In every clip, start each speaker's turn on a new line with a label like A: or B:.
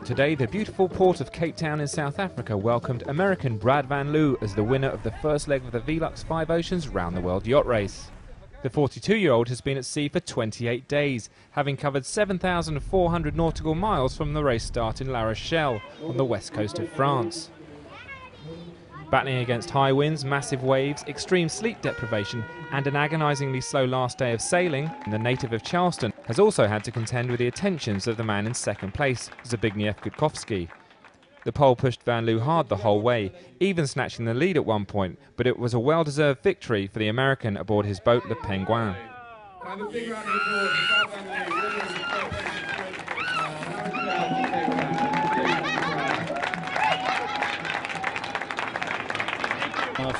A: Today, the beautiful port of Cape Town in South Africa welcomed American Brad Van Liew as the winner of the first leg of the Velux 5 Oceans Round the World Yacht Race. The 42-year-old has been at sea for 28 days, having covered 7,400 nautical miles from the race start in La Rochelle on the west coast of France. Battling against high winds, massive waves, extreme sleep deprivation and an agonisingly slow last day of sailing, the native of Charleston has also had to contend with the attentions of the man in second place, Zbigniew. The pole pushed Van Liew hard the whole way, even snatching the lead at one point, but it was a well-deserved victory for the American aboard his boat, the Penguin.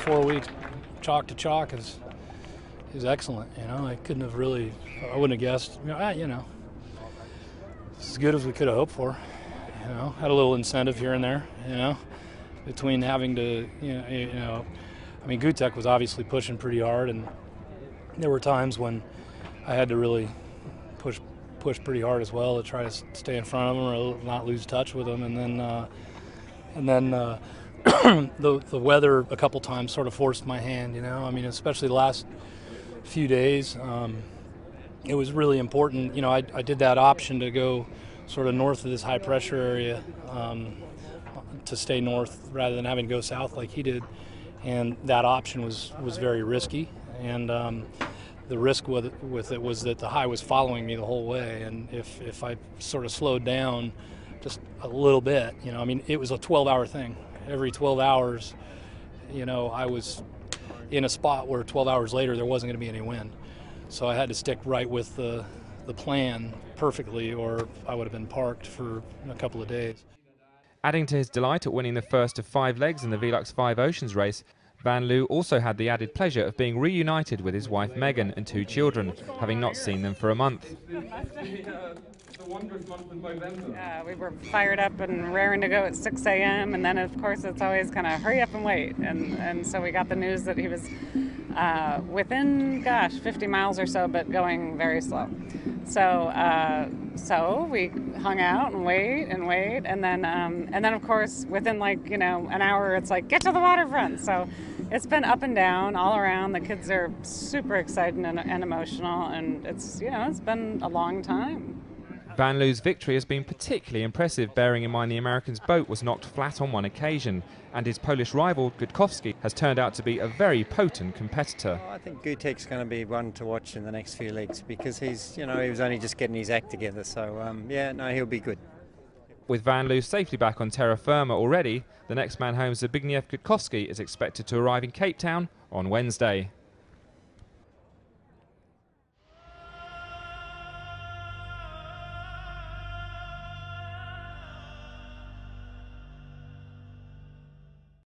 B: 4 weeks chalk to chalk is excellent. You know, I wouldn't have guessed. You know, it's as good as we could have hoped for. You know, had a little incentive here and there. You know, between having to, I mean, Gutek was obviously pushing pretty hard, and there were times when I had to really push pretty hard as well to try to stay in front of him or not lose touch with him, and then. The weather a couple times sort of forced my hand, you know. I mean, especially the last few days, it was really important. You know, I did that option to go sort of north of this high pressure area, to stay north rather than having to go south like he did, and that option was very risky. And the risk with it was that the high was following me the whole way, and if I sort of slowed down just a little bit, you know, I mean, it was a 12-hour thing. Every 12 hours, you know, I was in a spot where 12 hours later there wasn't going to be any wind. So I had to stick right with the plan perfectly, or I would have been parked for a couple of days.
A: Adding to his delight at winning the first of 5 legs in the Velux 5 Oceans race, Van Liew also had the added pleasure of being reunited with his wife Megan and 2 children, having not seen them for a month.
C: We were fired up and raring to go at 6 a.m. and then of course it's always kind of hurry up and wait, and so we got the news that he was within 50 miles or so, but going very slow. So we hung out and wait, and then of course within an hour it's like, get to the waterfront. So it's been up and down all around. The kids are super excited and emotional, and it's been a long time.
A: Van Liew's victory has been particularly impressive, bearing in mind the American's boat was knocked flat on one occasion, and his Polish rival, Gutkowski, has turned out to be a very potent competitor.
D: I think Gutek's going to be one to watch in the next few legs, because he was only just getting his act together, so he'll be good.
A: With Van Liew safely back on terra firma already, the next man home, Zbigniew is expected to arrive in Cape Town on Wednesday.